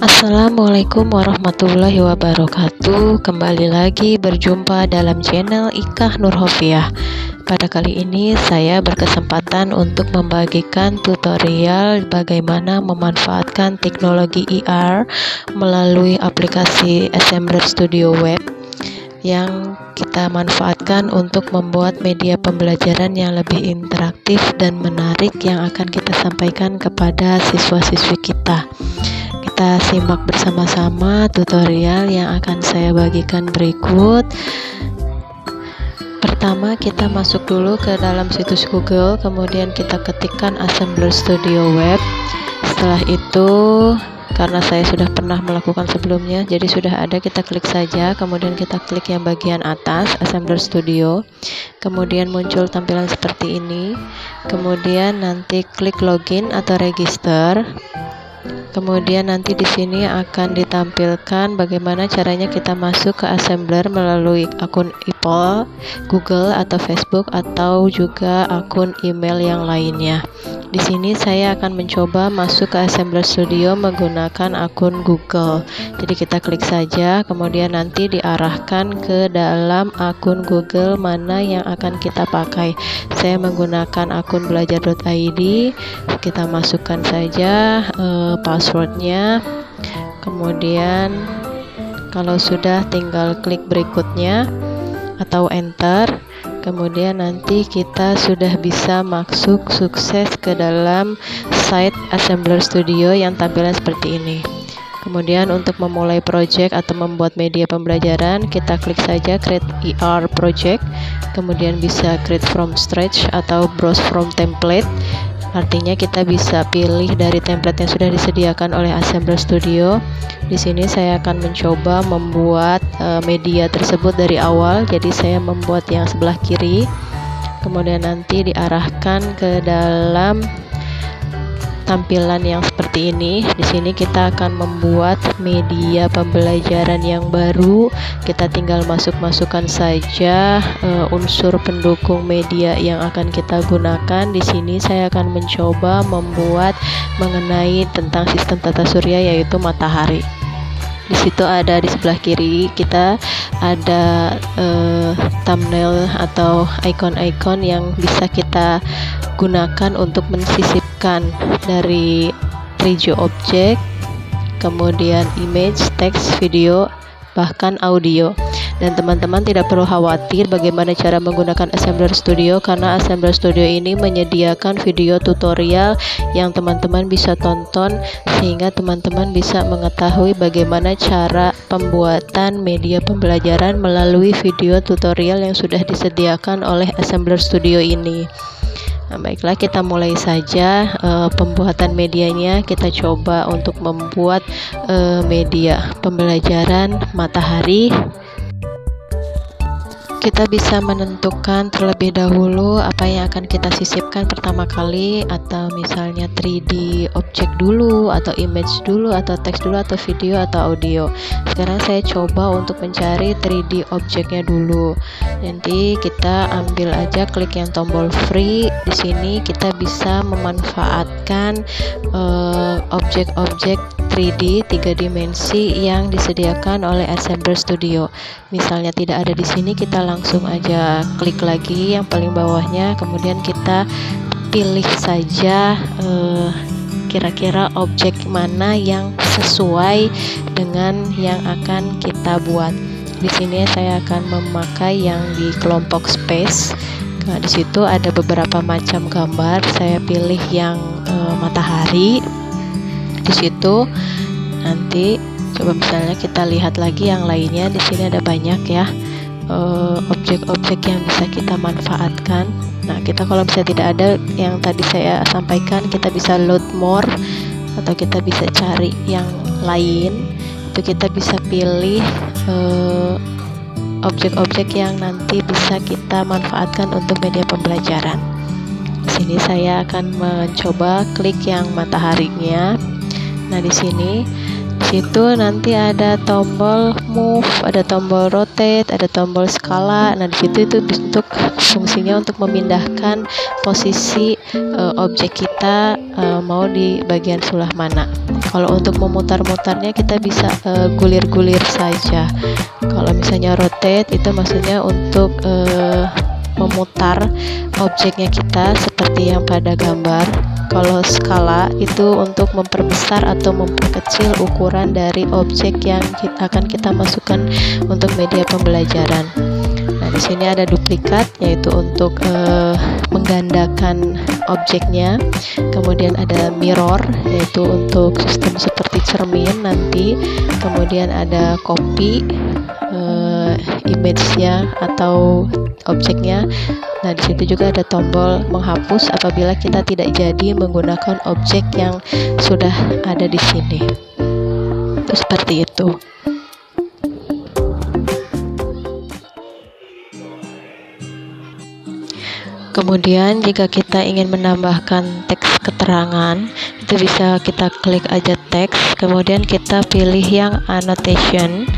Assalamualaikum warahmatullahi wabarakatuh. Kembali lagi berjumpa dalam channel Ikah Nurhofiah. Pada kali ini saya berkesempatan untuk membagikan tutorial bagaimana memanfaatkan teknologi IR melalui aplikasi Assembler Studio Web yang kita manfaatkan untuk membuat media pembelajaran yang lebih interaktif dan menarik yang akan kita sampaikan kepada siswa-siswi kita. Kita simak bersama-sama tutorial yang akan saya bagikan berikut. Pertama, kita masuk dulu ke dalam situs Google, kemudian kita ketikkan Assembler Studio Web. Setelah itu, karena saya sudah pernah melakukan sebelumnya, jadi sudah ada, kita klik saja, kemudian kita klik yang bagian atas Assembler Studio, kemudian muncul tampilan seperti ini, kemudian nanti klik login atau register. Kemudian nanti di sini akan ditampilkan bagaimana caranya kita masuk ke Assembler melalui akun Apple, Google atau Facebook atau juga akun email yang lainnya. Di sini saya akan mencoba masuk ke Assembler Studio menggunakan akun Google. Jadi kita klik saja, kemudian nanti diarahkan ke dalam akun Google mana yang akan kita pakai. Saya menggunakan akun belajar.id. Kita masukkan saja passwordnya, kemudian kalau sudah tinggal klik berikutnya atau enter. Kemudian nanti kita sudah bisa masuk sukses ke dalam site Assembler Studio yang tampilan seperti ini. Kemudian untuk memulai project atau membuat media pembelajaran, kita klik saja create IR project, kemudian bisa create from scratch atau browse from template. Artinya kita bisa pilih dari template yang sudah disediakan oleh Assembler Studio. Di sini saya akan mencoba membuat media tersebut dari awal. Jadi saya membuat yang sebelah kiri, kemudian nanti diarahkan ke dalam tampilan yang seperti ini. Di sini kita akan membuat media pembelajaran yang baru. Kita tinggal masukkan saja unsur pendukung media yang akan kita gunakan. Di sini saya akan mencoba membuat mengenai tentang sistem tata surya, yaitu matahari. Di situ ada di sebelah kiri kita ada thumbnail atau icon-icon yang bisa kita gunakan untuk mensisipkan dari 3D object, kemudian image, teks, video, bahkan audio. Dan teman-teman tidak perlu khawatir bagaimana cara menggunakan Assembler Studio, karena Assembler Studio ini menyediakan video tutorial yang teman-teman bisa tonton, sehingga teman-teman bisa mengetahui bagaimana cara pembuatan media pembelajaran melalui video tutorial yang sudah disediakan oleh Assembler Studio ini. Nah, baiklah, kita mulai saja pembuatan medianya. Kita coba untuk membuat media pembelajaran matahari. Kita bisa menentukan terlebih dahulu apa yang akan kita sisipkan pertama kali, atau misalnya 3D object dulu, atau image dulu, atau teks dulu, atau video, atau audio. Sekarang saya coba untuk mencari 3D objectnya dulu. Nanti kita ambil aja, klik yang tombol free. Di sini kita bisa memanfaatkan objek-objek 3D 3 dimensi yang disediakan oleh Assembler Studio. Misalnya tidak ada di sini, kita langsung aja klik lagi yang paling bawahnya, kemudian kita pilih saja kira-kira objek mana yang sesuai dengan yang akan kita buat. Di sini saya akan memakai yang di kelompok space. Nah, di situ ada beberapa macam gambar. Saya pilih yang matahari. Di situ nanti coba misalnya kita lihat lagi yang lainnya. Di sini ada banyak ya objek-objek yang bisa kita manfaatkan. Nah, kita kalau misalnya tidak ada yang tadi saya sampaikan, kita bisa load more atau kita bisa cari yang lain. Itu kita bisa pilih objek-objek yang nanti bisa kita manfaatkan untuk media pembelajaran. Di sini saya akan mencoba klik yang mataharinya. Nah, di situ nanti ada tombol move, ada tombol rotate, ada tombol skala. Nah, di situ itu untuk fungsinya untuk memindahkan posisi objek kita mau di bagian sebelah mana. Kalau untuk memutar-mutarnya kita bisa gulir-gulir saja. Kalau misalnya rotate itu maksudnya untuk memutar objeknya kita seperti yang pada gambar. Kalau skala itu untuk memperbesar atau memperkecil ukuran dari objek yang akan kita masukkan untuk media pembelajaran. Nah, di sini ada duplikat, yaitu untuk menggandakan objeknya. Kemudian ada mirror, yaitu untuk sistem seperti cermin nanti. Kemudian ada copy, image-nya atau objeknya. Nah, di situ juga ada tombol menghapus apabila kita tidak jadi menggunakan objek yang sudah ada di sini. Itu seperti itu. Kemudian jika kita ingin menambahkan teks keterangan, itu bisa kita klik aja teks, kemudian kita pilih yang annotation,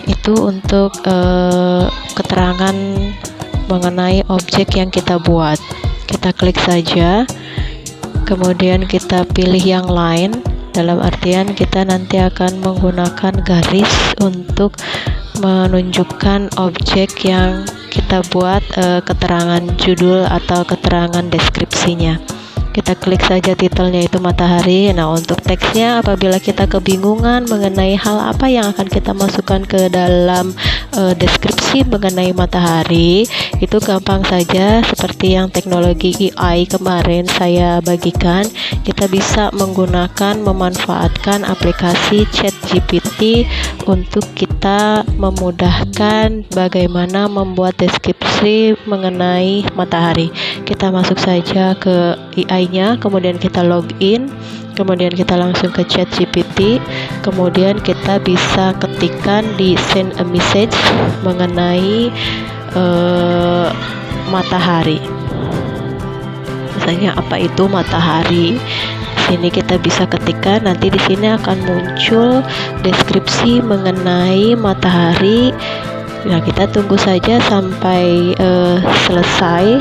itu untuk keterangan mengenai objek yang kita buat. Kita klik saja, kemudian kita pilih yang line, dalam artian kita nanti akan menggunakan garis untuk menunjukkan objek yang kita buat keterangan judul atau keterangan deskripsinya. Kita klik saja titelnya itu matahari. Nah, untuk teksnya apabila kita kebingungan mengenai hal apa yang akan kita masukkan ke dalam deskripsi mengenai matahari, itu gampang saja seperti yang teknologi AI kemarin saya bagikan. Kita bisa memanfaatkan aplikasi ChatGPT untuk kita memudahkan bagaimana membuat deskripsi mengenai matahari. Kita masuk saja ke AI-nya, kemudian kita login, kemudian kita langsung ke ChatGPT, kemudian kita bisa ketikkan di send a message mengenai matahari. Misalnya apa itu matahari? Sini kita bisa ketikkan, nanti di sini akan muncul deskripsi mengenai matahari. Nah, kita tunggu saja sampai selesai.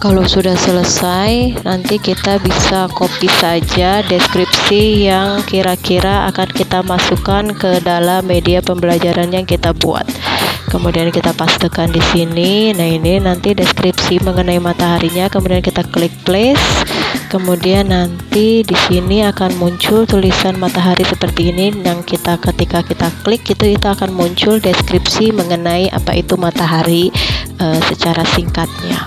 Kalau sudah selesai, nanti kita bisa copy saja deskripsi yang kira-kira akan kita masukkan ke dalam media pembelajaran yang kita buat. Kemudian kita pastekan di sini. Nah, ini nanti deskripsi mengenai mataharinya. Kemudian kita klik place. Kemudian nanti di sini akan muncul tulisan matahari seperti ini yang ketika kita klik itu akan muncul deskripsi mengenai apa itu matahari secara singkatnya.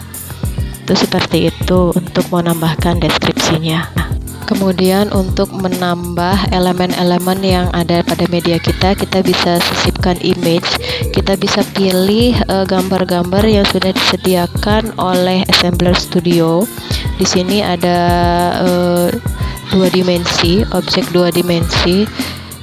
Itu seperti itu untuk menambahkan deskripsinya. Kemudian untuk menambah elemen-elemen yang ada pada media kita bisa sisipkan image. Kita bisa pilih gambar-gambar yang sudah disediakan oleh Assembler Studio. Di sini ada 2 dimensi, objek 2 dimensi.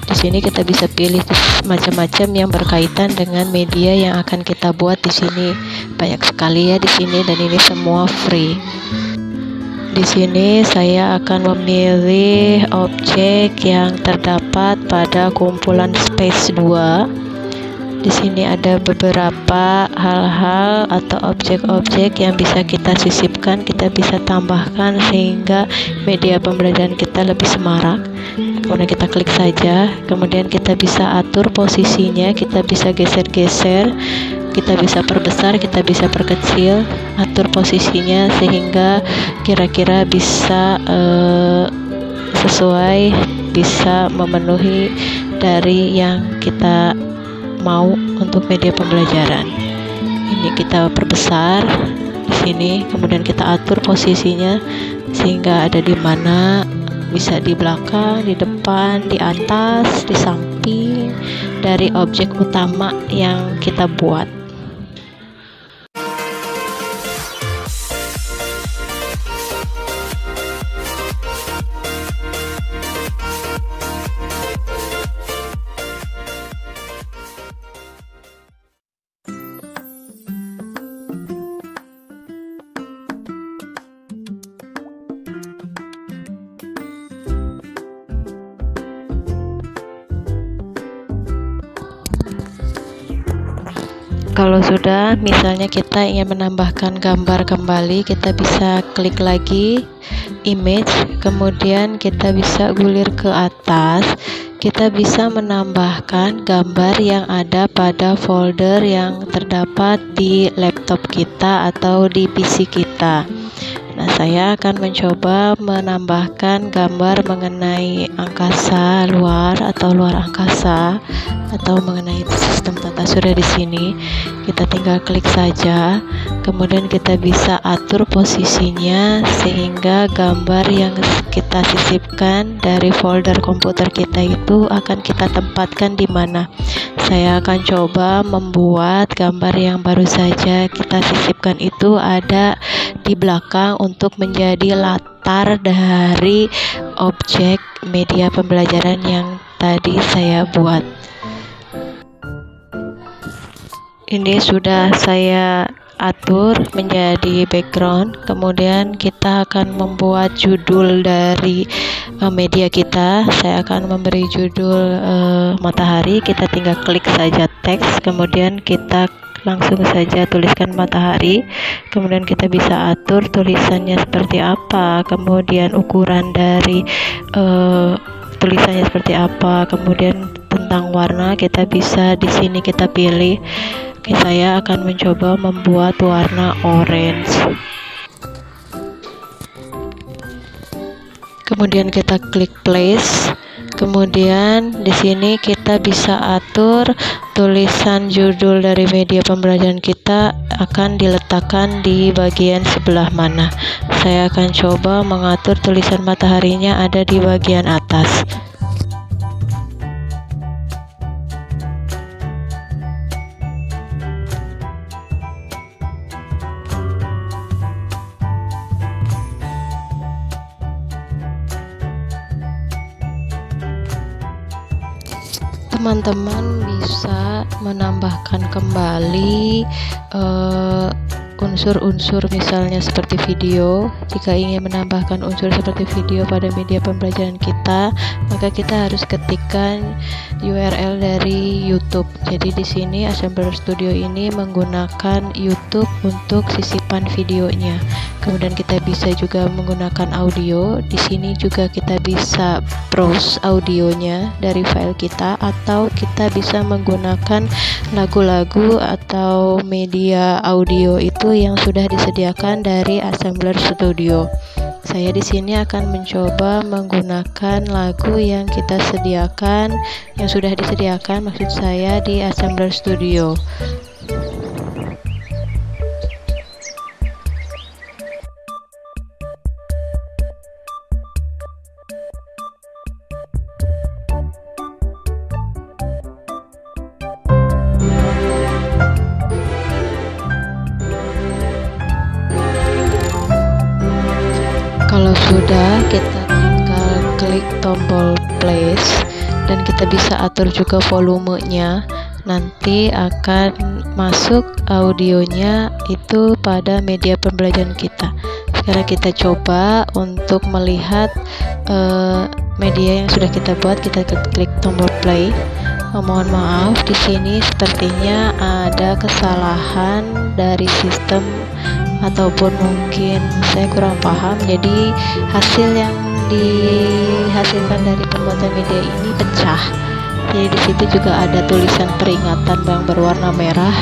Di sini kita bisa pilih macam-macam yang berkaitan dengan media yang akan kita buat. Di sini banyak sekali ya di sini, dan ini semua free. Di sini saya akan memilih objek yang terdapat pada kumpulan space 2. Di sini ada beberapa hal-hal atau objek-objek yang bisa kita sisipkan, kita bisa tambahkan sehingga media pembelajaran kita lebih semarak. Kemudian kita klik saja, kemudian kita bisa atur posisinya, kita bisa geser-geser, kita bisa perbesar, kita bisa perkecil, atur posisinya sehingga kira-kira bisa sesuai, bisa memenuhi dari yang kita mau untuk media pembelajaran. Ini kita perbesar di sini, kemudian kita atur posisinya sehingga ada di mana, bisa di belakang, di depan, di atas, di samping dari objek utama yang kita buat. Kalau sudah, misalnya kita ingin menambahkan gambar kembali, kita bisa klik lagi image, kemudian kita bisa gulir ke atas. Kita bisa menambahkan gambar yang ada pada folder yang terdapat di laptop kita atau di PC kita. Nah, saya akan mencoba menambahkan gambar mengenai angkasa luar atau luar angkasa atau mengenai sistem tata surya di sini. Kita tinggal klik saja, kemudian kita bisa atur posisinya sehingga gambar yang kita sisipkan dari folder komputer kita itu akan kita tempatkan di mana. Saya akan coba membuat gambar yang baru saja kita sisipkan itu ada di belakang untuk menjadi latar dari objek media pembelajaran yang tadi saya buat. Ini sudah saya atur menjadi background, kemudian kita akan membuat judul dari media kita. Saya akan memberi judul matahari. Kita tinggal klik saja teks, kemudian kita langsung saja tuliskan matahari, kemudian kita bisa atur tulisannya seperti apa, kemudian ukuran dari tulisannya seperti apa, kemudian tentang warna kita bisa di sini kita pilih. Oke, saya akan mencoba membuat warna orange. Kemudian kita klik place. Kemudian di sini kita bisa atur tulisan judul dari media pembelajaran kita akan diletakkan di bagian sebelah mana. Saya akan coba mengatur tulisan mataharinya ada di bagian atas. Teman-teman bisa menambahkan kembali unsur-unsur misalnya seperti video. Jika ingin menambahkan unsur seperti video pada media pembelajaran kita, maka kita harus ketikkan URL dari YouTube. Jadi di sini Assembler Studio ini menggunakan YouTube untuk sisipan videonya. Kemudian kita bisa juga menggunakan audio. Di sini juga kita bisa browse audionya dari file kita, atau kita bisa menggunakan lagu-lagu atau media audio itu yang sudah disediakan dari Assembler Studio. Saya di sini akan mencoba menggunakan lagu yang kita sediakan, yang sudah disediakan maksud saya di Assembler Studio. Kalau sudah, kita tinggal klik tombol place dan kita bisa atur juga volumenya. Nanti akan masuk audionya itu pada media pembelajaran kita. Sekarang kita coba untuk melihat media yang sudah kita buat. Kita klik tombol play. Mohon maaf, di sini sepertinya ada kesalahan dari sistem ataupun mungkin saya kurang paham, jadi hasil yang dihasilkan dari pembuatan media ini pecah. Jadi di situ juga ada tulisan peringatan yang berwarna merah.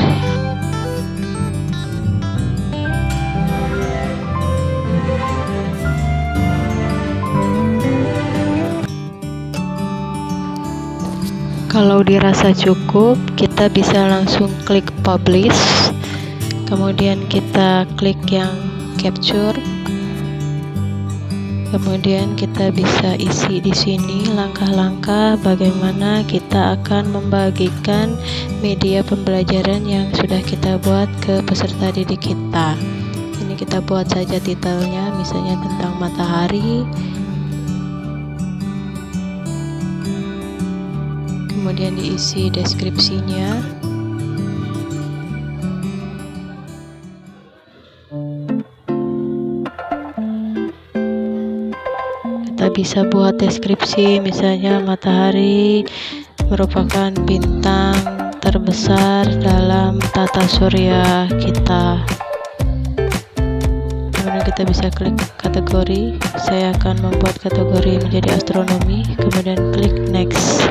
Kalau dirasa cukup, kita bisa langsung klik publish. Kemudian kita klik yang capture. Kemudian kita bisa isi di sini langkah-langkah bagaimana kita akan membagikan media pembelajaran yang sudah kita buat ke peserta didik kita. Ini kita buat saja titelnya, misalnya tentang matahari. Kemudian diisi deskripsinya. Kita bisa buat deskripsi, misalnya matahari merupakan bintang terbesar dalam tata surya kita. Kemudian kita bisa klik kategori. Saya akan membuat kategori menjadi astronomi, kemudian klik next.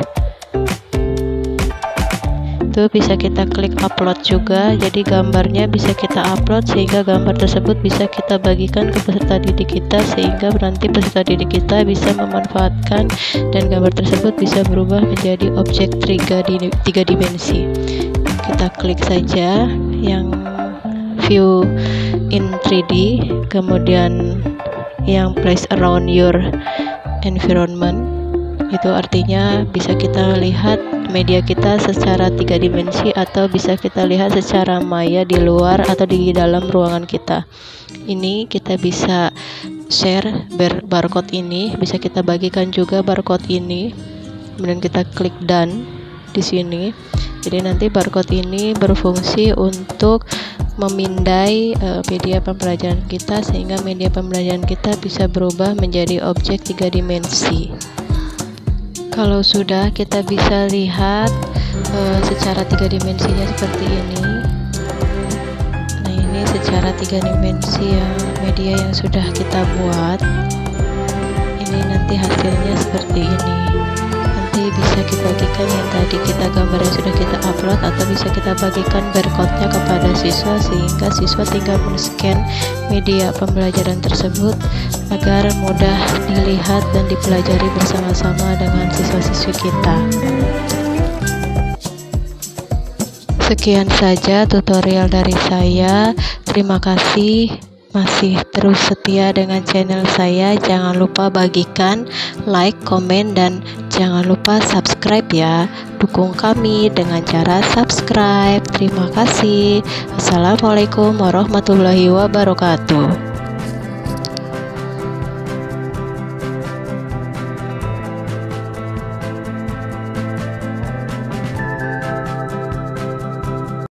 Itu bisa kita klik upload juga, jadi gambarnya bisa kita upload sehingga gambar tersebut bisa kita bagikan ke peserta didik kita, sehingga nanti peserta didik kita bisa memanfaatkan dan gambar tersebut bisa berubah menjadi objek 3 dimensi. Kita klik saja yang view in 3D, kemudian yang place around your environment. Itu artinya bisa kita lihat media kita secara 3 dimensi atau bisa kita lihat secara maya di luar atau di dalam ruangan kita. Ini kita bisa share barcode ini, bisa kita bagikan juga barcode ini. Kemudian kita klik done di sini. Jadi nanti barcode ini berfungsi untuk memindai media pembelajaran kita, sehingga media pembelajaran kita bisa berubah menjadi objek 3 dimensi. Kalau sudah, kita bisa lihat secara 3 dimensinya seperti ini. Nah, ini secara 3 dimensi yang media yang sudah kita buat. Ini nanti hasilnya seperti ini. Nanti bisa kita bagikan yang tadi kita gambar yang sudah kita upload, atau bisa kita bagikan barcode-nya kepada siswa, sehingga siswa tinggal men-scan media pembelajaran tersebut agar mudah dilihat dan dipelajari bersama-sama dengan siswa-siswi kita. Sekian saja tutorial dari saya. Terima kasih masih terus setia dengan channel saya. Jangan lupa bagikan, like, komen, dan jangan lupa subscribe ya. Dukung kami dengan cara subscribe. Terima kasih. Assalamualaikum warahmatullahi wabarakatuh.